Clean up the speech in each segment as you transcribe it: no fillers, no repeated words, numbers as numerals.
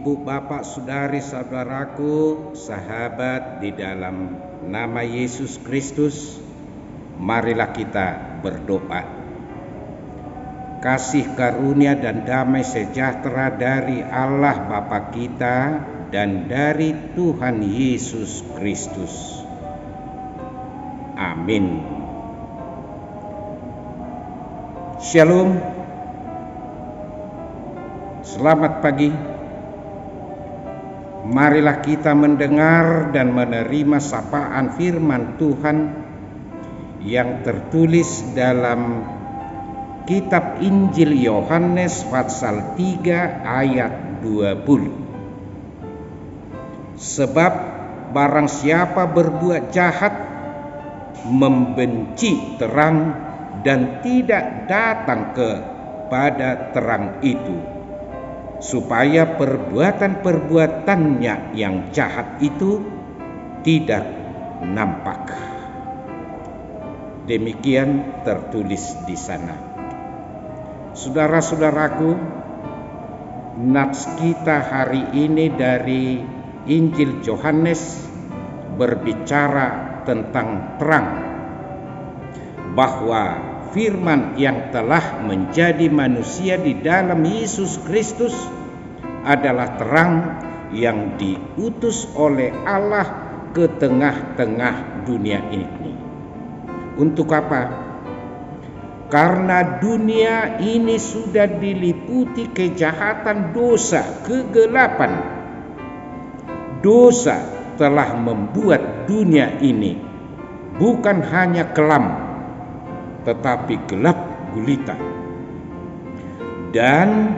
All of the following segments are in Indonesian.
Ibu, bapak, saudari, saudaraku, sahabat di dalam nama Yesus Kristus, marilah kita berdoa. Kasih karunia dan damai sejahtera dari Allah Bapa kita dan dari Tuhan Yesus Kristus. Amin. Shalom. Selamat pagi. Marilah kita mendengar dan menerima sapaan firman Tuhan yang tertulis dalam kitab Injil Yohanes pasal 3 ayat 20. Sebab barang siapa berbuat jahat membenci terang dan tidak datang kepada terang itu, supaya perbuatan-perbuatannya yang jahat itu tidak nampak. Demikian tertulis di sana. Saudara-saudaraku, nats kita hari ini dari Injil Yohanes berbicara tentang terang, bahwa firman yang telah menjadi manusia di dalam Yesus Kristus adalah terang yang diutus oleh Allah ke tengah-tengah dunia ini. Untuk apa? Karena dunia ini sudah diliputi kejahatan, dosa, kegelapan. Dosa telah membuat dunia ini bukan hanya kelam, tetapi gelap gulita, dan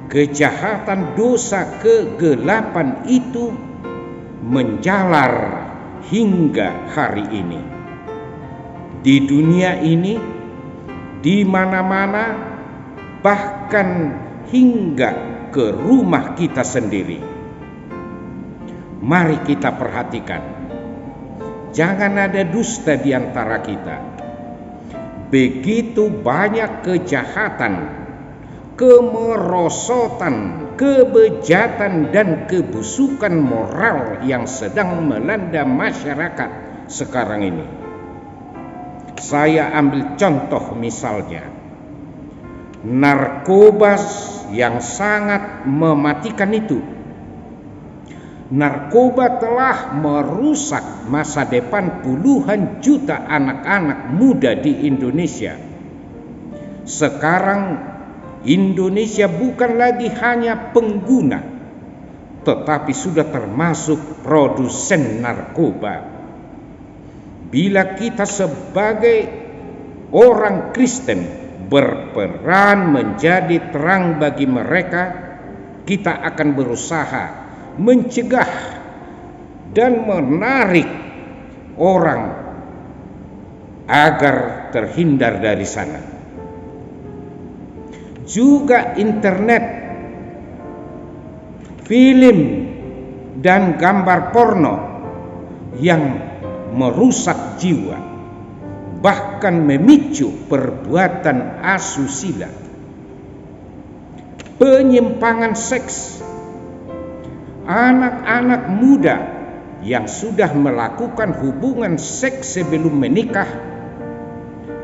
kejahatan, dosa, kegelapan itu menjalar hingga hari ini. Di dunia ini, di mana-mana, bahkan hingga ke rumah kita sendiri. Mari kita perhatikan, jangan ada dusta di antara kita. Begitu banyak kejahatan, kemerosotan, kebejatan, dan kebusukan moral yang sedang melanda masyarakat sekarang ini. Saya ambil contoh misalnya, narkoba yang sangat mematikan itu. Narkoba telah merusak masa depan puluhan juta anak-anak muda di Indonesia. Sekarang Indonesia bukan lagi hanya pengguna, tetapi sudah termasuk produsen narkoba. Bila kita sebagai orang Kristen berperan menjadi terang bagi mereka, kita akan berusaha mencegah dan menarik orang agar terhindar dari sana. Juga internet, film, dan gambar porno yang merusak jiwa, bahkan memicu perbuatan asusila, penyimpangan seks. Anak-anak muda yang sudah melakukan hubungan seks sebelum menikah,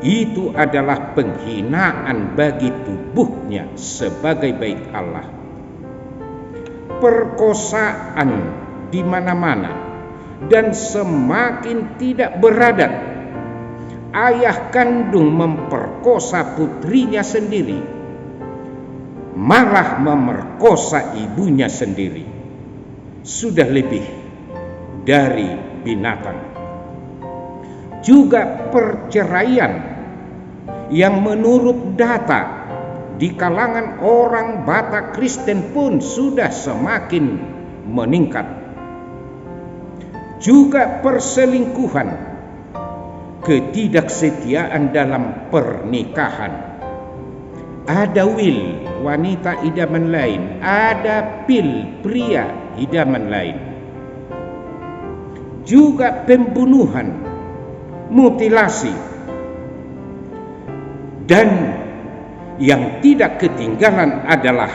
itu adalah penghinaan bagi tubuhnya sebagai bait Allah. Perkosaan di mana-mana dan semakin tidak beradat. Ayah kandung memperkosa putrinya sendiri, malah memerkosa ibunya sendiri. Sudah lebih dari binatang. Juga perceraian yang menurut data di kalangan orang Batak Kristen pun sudah semakin meningkat. Juga perselingkuhan, ketidaksetiaan dalam pernikahan. Ada Will, wanita idaman lain. Ada Pil, pria idaman lain. Juga pembunuhan, mutilasi, dan yang tidak ketinggalan adalah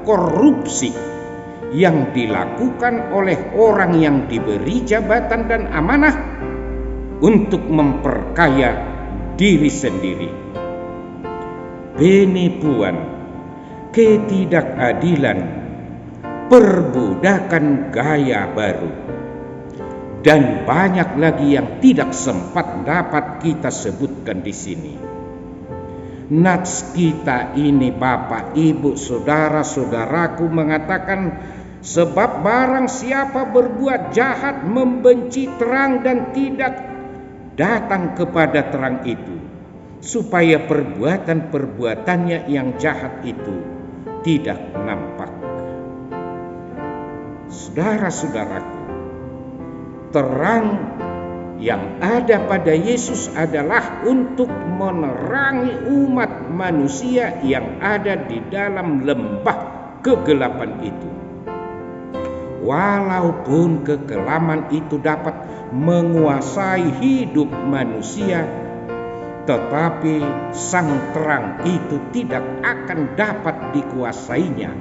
korupsi yang dilakukan oleh orang yang diberi jabatan dan amanah untuk memperkaya diri sendiri. Penipuan, ketidakadilan, perbudakan gaya baru, dan banyak lagi yang tidak sempat dapat kita sebutkan di sini. Nats kita ini, Bapak, Ibu, saudara-saudaraku, mengatakan, sebab barang siapa berbuat jahat membenci terang dan tidak datang kepada terang itu, supaya perbuatan-perbuatannya yang jahat itu tidak nampak. Saudara-saudaraku, terang yang ada pada Yesus adalah untuk menerangi umat manusia yang ada di dalam lembah kegelapan itu. Walaupun kegelapan itu dapat menguasai hidup manusia, tetapi sang terang itu tidak akan dapat dikuasainya.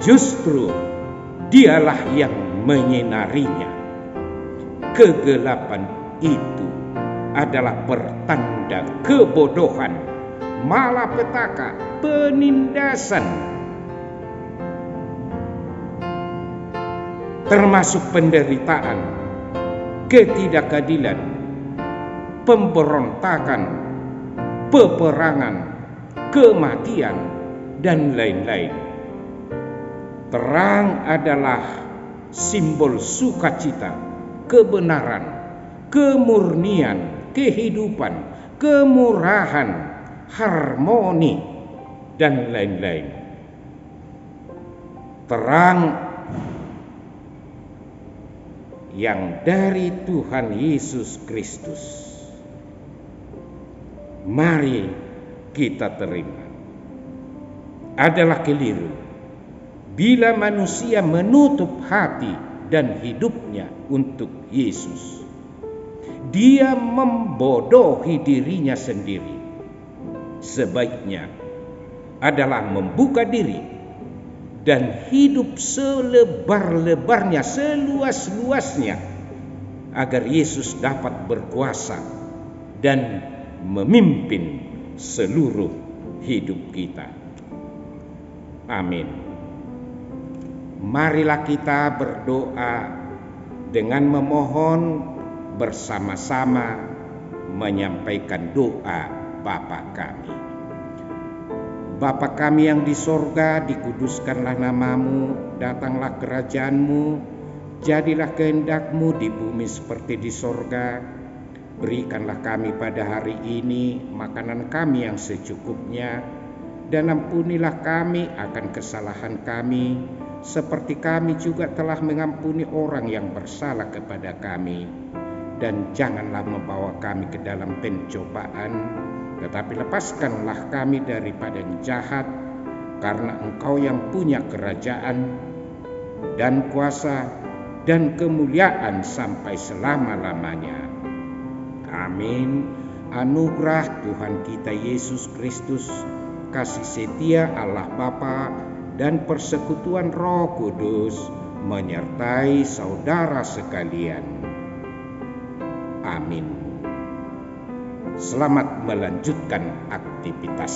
Justru dialah yang menyinarinya. Kegelapan itu adalah pertanda kebodohan, malapetaka, penindasan, termasuk penderitaan, ketidakadilan, pemberontakan, peperangan, kematian, dan lain-lain. Terang adalah simbol sukacita, kebenaran, kemurnian, kehidupan, kemurahan, harmoni, dan lain-lain. Terang yang dari Tuhan Yesus Kristus, mari kita terima. Adalah keliru bila manusia menutup hati dan hidupnya untuk Yesus. Dia membodohi dirinya sendiri. Sebaiknya adalah membuka diri dan hidup selebar-lebarnya, seluas-luasnya, agar Yesus dapat berkuasa dan memimpin seluruh hidup kita. Amin. Marilah kita berdoa dengan memohon bersama-sama menyampaikan doa Bapa kami. Bapa kami yang di sorga, dikuduskanlah namamu, datanglah kerajaanmu, jadilah kehendak-Mu di bumi seperti di sorga. Berikanlah kami pada hari ini makanan kami yang secukupnya, dan ampunilah kami akan kesalahan kami, seperti kami juga telah mengampuni orang yang bersalah kepada kami. Dan janganlah membawa kami ke dalam pencobaan, tetapi lepaskanlah kami daripada yang jahat, karena Engkau yang punya kerajaan dan kuasa dan kemuliaan sampai selama-lamanya. Amin. Anugerah Tuhan kita Yesus Kristus, kasih setia Allah Bapa, dan persekutuan Roh Kudus menyertai saudara sekalian. Amin. Selamat melanjutkan aktivitas.